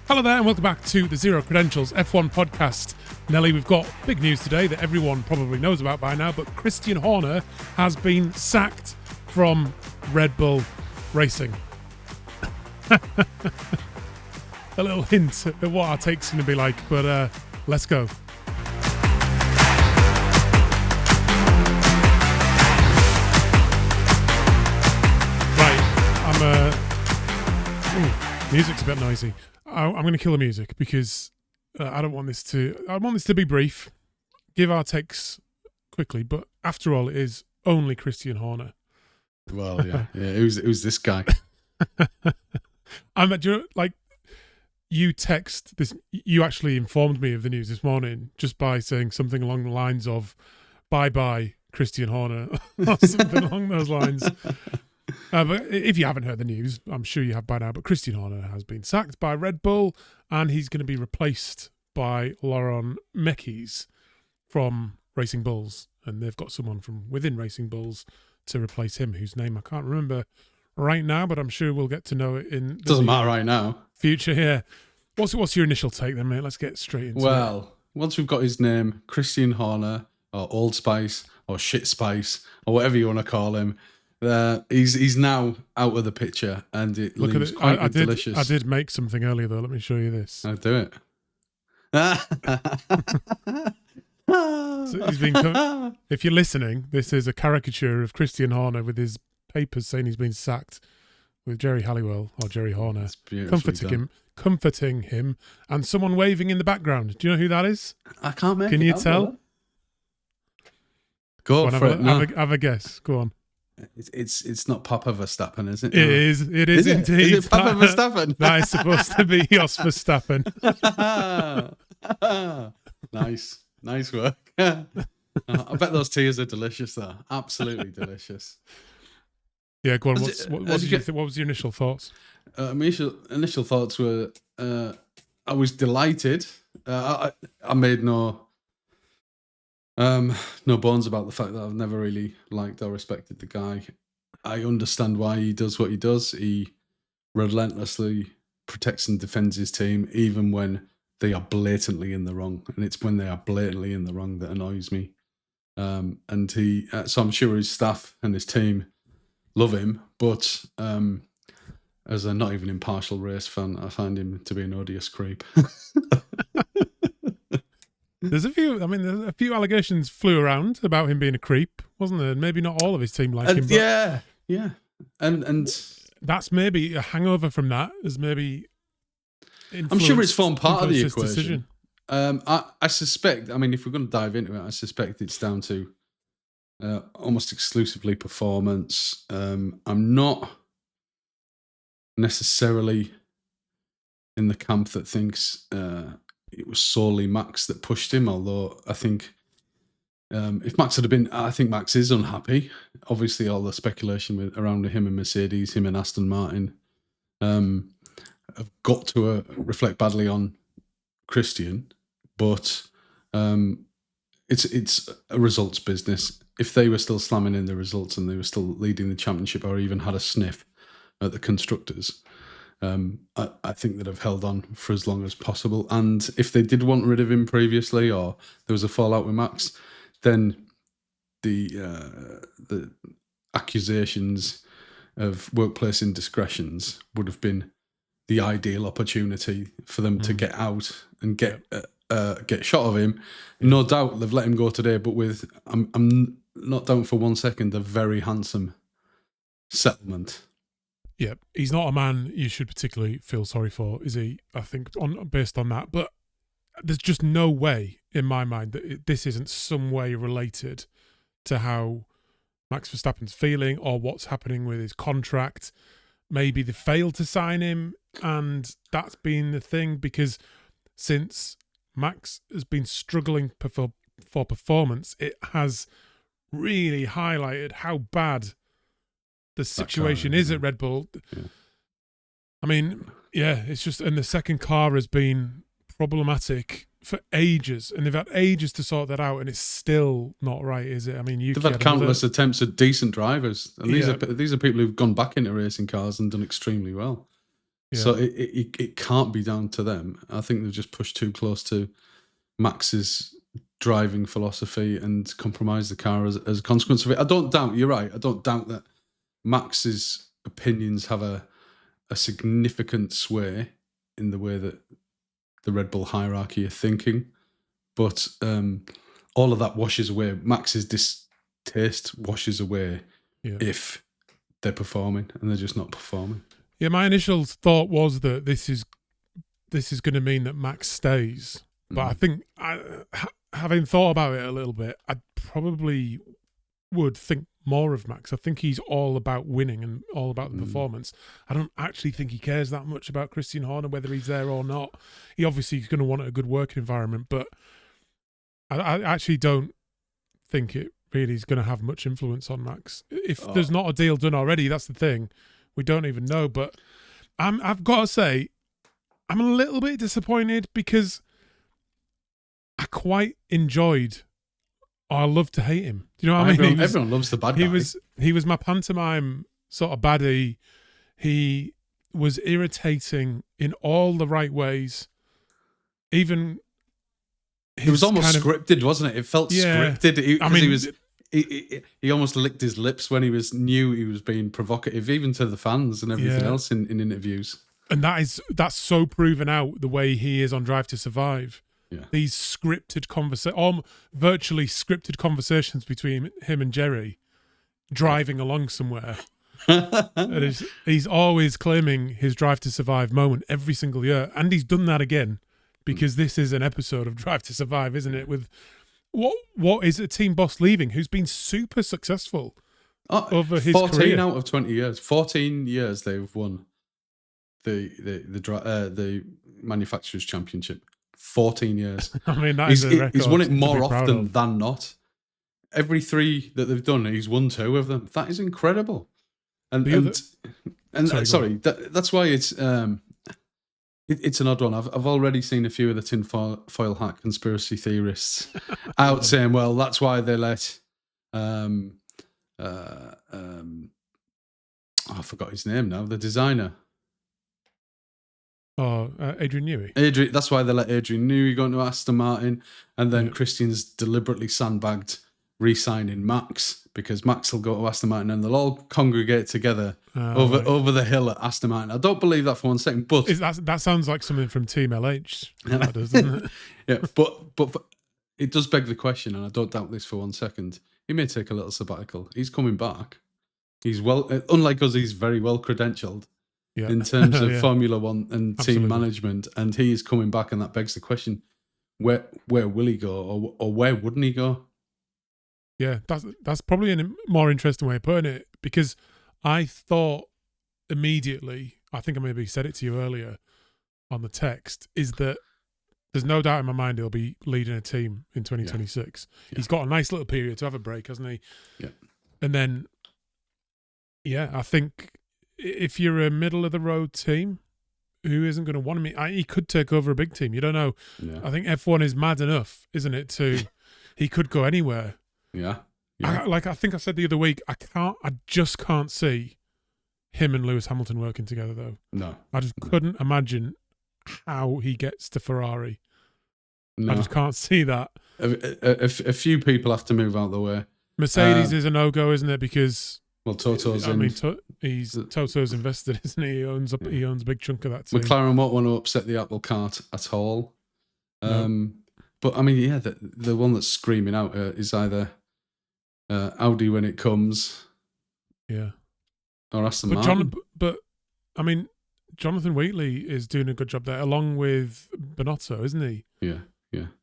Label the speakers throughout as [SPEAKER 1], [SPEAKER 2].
[SPEAKER 1] Hello there and welcome back to the Zero Credentials F1 podcast. Nelly, we've got big news today that everyone probably knows about by now, but Christian Horner has been sacked from Red Bull Racing. A little hint at what our take's going to be like, but let's go. Right, music's a bit noisy. I'm going to kill the music because I want this to be brief, give our takes quickly, but after all, it is only Christian Horner.
[SPEAKER 2] Well, yeah. Who's this guy?
[SPEAKER 1] You text this. You actually informed me of the news this morning just by saying something along the lines of "Bye bye, Christian Horner," or something along those lines. But if you haven't heard the news, I'm sure you have by now, but Christian Horner has been sacked by Red Bull and he's going to be replaced by Laurent Mekies from Racing Bulls. And they've got someone from within Racing Bulls to replace him, whose name I can't remember right now, but I'm sure we'll get to know it in the
[SPEAKER 2] Doesn't matter right now.
[SPEAKER 1] Future here. What's your initial take then, mate? Let's get straight into it.
[SPEAKER 2] Well, once we've got his name, Christian Horner, or Old Spice, or Shit Spice, or whatever you want to call him, he's now out of the picture, and it leaves quite delicious.
[SPEAKER 1] I did make something earlier though. Let me show you this.
[SPEAKER 2] I'll do it.
[SPEAKER 1] So he's been if you're listening, this is a caricature of Christian Horner with his papers saying he's been sacked, with Jerry Halliwell or Jerry Horner comforting him, and someone waving in the background. Do you know who that is?
[SPEAKER 2] I can't make.
[SPEAKER 1] Can you tell?
[SPEAKER 2] Go for it.
[SPEAKER 1] Have a guess. Go on.
[SPEAKER 2] It's not Papa Verstappen, is it?
[SPEAKER 1] It is. It is indeed.
[SPEAKER 2] Is it Papa Verstappen?
[SPEAKER 1] That is supposed to be Jos Verstappen.
[SPEAKER 2] Nice work. I bet those tears are delicious, though. Absolutely delicious.
[SPEAKER 1] Yeah, go on. What was your initial thoughts?
[SPEAKER 2] My initial thoughts were I was delighted. I made no bones about the fact that I've never really liked or respected the guy. I understand why he does what he does. He relentlessly protects and defends his team, even when they are blatantly in the wrong. And it's when they are blatantly in the wrong that annoys me. So I'm sure his staff and his team love him, but as a not even impartial race fan, I find him to be an odious creep.
[SPEAKER 1] There's a few allegations flew around about him being a creep, wasn't there? And maybe not all of his team like him.
[SPEAKER 2] Yeah. And
[SPEAKER 1] that's maybe a hangover from that. Is maybe.
[SPEAKER 2] I'm sure it's formed part of the equation. I suspect. I mean, if we're going to dive into it, I suspect it's down to almost exclusively performance. I'm not necessarily in the camp that thinks it was solely Max that pushed him, although I think if Max had been, I think Max is unhappy. Obviously, all the speculation around him and Mercedes, him and Aston Martin, have got to reflect badly on Christian, but it's a results business. If they were still slamming in the results and they were still leading the championship or even had a sniff at the constructors, I think they'd have held on for as long as possible. And if they did want rid of him previously, or there was a fallout with Max, then the accusations of workplace indiscretions would have been the ideal opportunity for them to get out and get shot of him. No doubt they've let him go today, but with I'm not down for 1 second a very handsome settlement.
[SPEAKER 1] Yeah, he's not a man you should particularly feel sorry for, is he? I think based on that, but there's just no way in my mind that this isn't some way related to how Max Verstappen's feeling or what's happening with his contract. Maybe they failed to sign him, and that's been the thing, because since Max has been struggling for performance, it has really highlighted how bad the situation is at Red Bull. Yeah. I mean, yeah, it's just, and the second car has been problematic for ages, and they've had ages to sort that out, and it's still not right, is it? I mean,
[SPEAKER 2] they've had countless attempts at decent drivers, and these are people who've gone back into racing cars and done extremely well.
[SPEAKER 1] Yeah.
[SPEAKER 2] So it can't be down to them. I think they've just pushed too close to Max's driving philosophy and compromised the car as a consequence of it. I don't doubt, you're right, I don't doubt that Max's opinions have a significant sway in the way that the Red Bull hierarchy are thinking. But all of that washes away. Max's distaste washes away if they're performing, and they're just not performing.
[SPEAKER 1] Yeah, my initial thought was that this is going to mean that Max stays. But I think, having thought about it a little bit, I probably would think more of Max. I think he's all about winning and all about the performance. I don't actually think he cares that much about Christian Horner, whether he's there or not. He obviously is going to want a good working environment, but I actually don't think it really is going to have much influence on Max. If there's not a deal done already, that's the thing. We don't even know. But I've got to say, I'm a little bit disappointed because I quite enjoyed, I love to hate him. Do you know what I mean?
[SPEAKER 2] Everyone loves the bad guy.
[SPEAKER 1] He was my pantomime sort of baddie. He was irritating in all the right ways. Even
[SPEAKER 2] it was almost scripted, wasn't it? It felt scripted. He almost licked his lips when knew he was being provocative, even to the fans and everything else in interviews.
[SPEAKER 1] And that's so proven out the way he is on Drive to Survive.
[SPEAKER 2] Yeah.
[SPEAKER 1] These scripted virtually scripted conversations between him and Jerry driving along somewhere. He's always claiming his Drive to Survive moment every single year. And he's done that again because this is an episode of Drive to Survive, isn't it? With what is a team boss leaving who's been super successful over his
[SPEAKER 2] 14
[SPEAKER 1] career.
[SPEAKER 2] Out of 20 years. 14 years they've won the manufacturers championship. 14 years.
[SPEAKER 1] I mean, he's
[SPEAKER 2] won it more often than not. Every 3 that they've done, he's won 2 of them. That is incredible. That's why it's an odd one. I've already seen a few of the tinfoil hat conspiracy theorists out saying, well, that's why they let I forgot his name now, the designer.
[SPEAKER 1] Adrian Newey.
[SPEAKER 2] That's why they let Adrian Newey go into Aston Martin, and then Christian's deliberately sandbagged re-signing Max because Max will go to Aston Martin and they'll all congregate together over the hill at Aston Martin. I don't believe that for one second, but
[SPEAKER 1] that sounds like something from Team LH. That does, doesn't it?
[SPEAKER 2] Yeah, but it does beg the question, and I don't doubt this for one second. He may take a little sabbatical. He's coming back. He's unlike us, he's very well credentialed. Yeah. In terms of Formula One and team management, and he is coming back, and that begs the question: where will he go, or where wouldn't he go?
[SPEAKER 1] Yeah, that's probably a more interesting way of putting it, because I thought immediately, I think I maybe said it to you earlier on the text, is that there's no doubt in my mind he'll be leading a team in 2026. Yeah. He's got a nice little period to have a break, hasn't he?
[SPEAKER 2] Yeah, and
[SPEAKER 1] then I think if you're a middle of the road team who isn't going to want him, he could take over a big team. You don't know. Yeah. I think F1 is mad enough, isn't it? He could go anywhere.
[SPEAKER 2] Yeah.
[SPEAKER 1] I think I said the other week, I just can't see him and Lewis Hamilton working together though.
[SPEAKER 2] No.
[SPEAKER 1] I just couldn't imagine how he gets to Ferrari. No. I just can't see that.
[SPEAKER 2] A few people have to move out of the way.
[SPEAKER 1] Mercedes is a no-go, isn't it? Because
[SPEAKER 2] Toto's
[SPEAKER 1] Toto's invested, isn't he? He owns a big chunk of that team.
[SPEAKER 2] McLaren won't want to upset the apple cart at all. No. But I mean, the one that's screaming out is either Audi when it comes, or Aston Martin.
[SPEAKER 1] But I mean, Jonathan Wheatley is doing a good job there, along with Binotto, isn't he?
[SPEAKER 2] Yeah.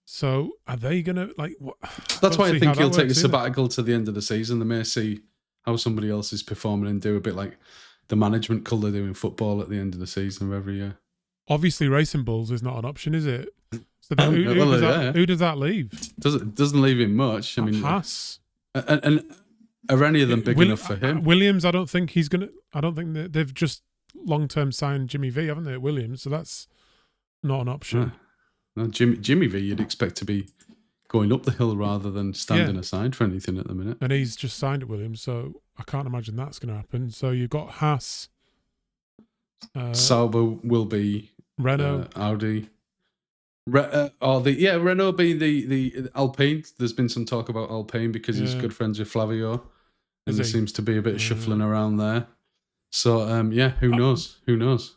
[SPEAKER 1] So are they gonna
[SPEAKER 2] That's why I think he'll take a sabbatical to the end of the season. They may see how somebody else is performing and do a bit like the management colour do in football at the end of the season of every year.
[SPEAKER 1] Obviously, Racing Bulls is not an option, is it? So who does that leave?
[SPEAKER 2] Doesn't leave him much. I mean,
[SPEAKER 1] Haas.
[SPEAKER 2] And are any of them big enough for him?
[SPEAKER 1] Williams, I don't think he's gonna. I don't think they've just long-term signed Jimmy V, haven't they? At Williams, so that's not an option.
[SPEAKER 2] No, Jimmy V, you'd expect to be going up the hill rather than standing aside for anything at the minute.
[SPEAKER 1] And he's just signed at Williams, so I can't imagine that's going to happen. So you've got Haas,
[SPEAKER 2] Sauber will be
[SPEAKER 1] Renault.
[SPEAKER 2] Audi. Renault being the Alpine. There's been some talk about Alpine because he's good friends with Flavio, and there seems to be a bit of shuffling around there. So who knows? Who knows?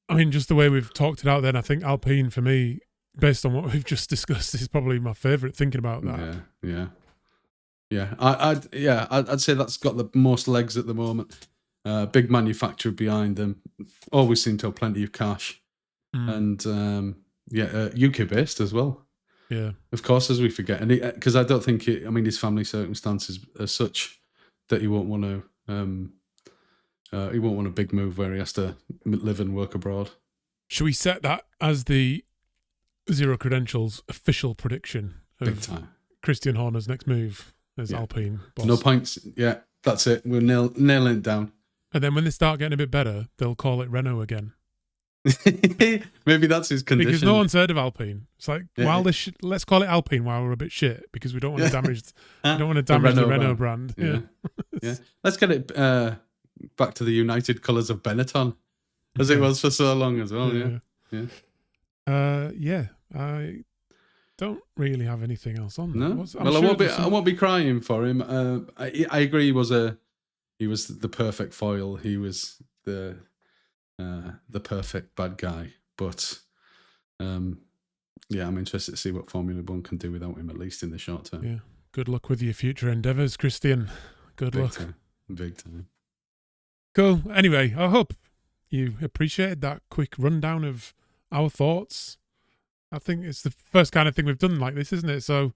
[SPEAKER 1] I mean, just the way we've talked it out, then I think Alpine for me, based on what we've just discussed, is probably my favourite. Thinking about that,
[SPEAKER 2] I'd say that's got the most legs at the moment. Big manufacturer behind them, always seem to have plenty of cash, and UK based as well.
[SPEAKER 1] Yeah,
[SPEAKER 2] of course, as we forget, and because I don't think his family circumstances are such that he won't want to. He won't want a big move where he has to live and work abroad.
[SPEAKER 1] Should we set that as the Zero Credentials official prediction of Christian Horner's next move as Alpine boss?
[SPEAKER 2] No points. Yeah, that's it. We're nailing it down.
[SPEAKER 1] And then when they start getting a bit better, they'll call it Renault again.
[SPEAKER 2] Maybe that's his condition.
[SPEAKER 1] Because no one's heard of Alpine. It's like, let's call it Alpine while we're a bit shit, because we don't want to damage. We don't want to damage the Renault brand.
[SPEAKER 2] Yeah. Let's get it back to the United colours of Benetton, as it was for so long as well.
[SPEAKER 1] I don't really have anything else on that.
[SPEAKER 2] No, I won't be crying for him. I agree. He was the perfect foil. He was the perfect bad guy. But I'm interested to see what Formula One can do without him, at least in the short term.
[SPEAKER 1] Yeah. Good luck with your future endeavours, Christian. Good luck.
[SPEAKER 2] Big time.
[SPEAKER 1] Cool. Anyway, I hope you appreciated that quick rundown of our thoughts. I think it's the first kind of thing we've done like this, isn't it? So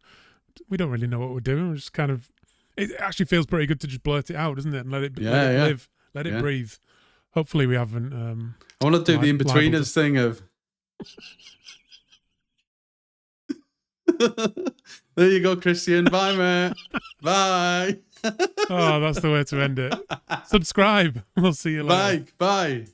[SPEAKER 1] we don't really know what we're doing. We're just kind of... It actually feels pretty good to just blurt it out, doesn't it? And let it live. Let it breathe. Hopefully we haven't...
[SPEAKER 2] I want to do the in-betweeners thing of... There you go, Christian. Bye, mate. Bye.
[SPEAKER 1] Oh, that's the way to end it. Subscribe. We'll see you later.
[SPEAKER 2] Bye.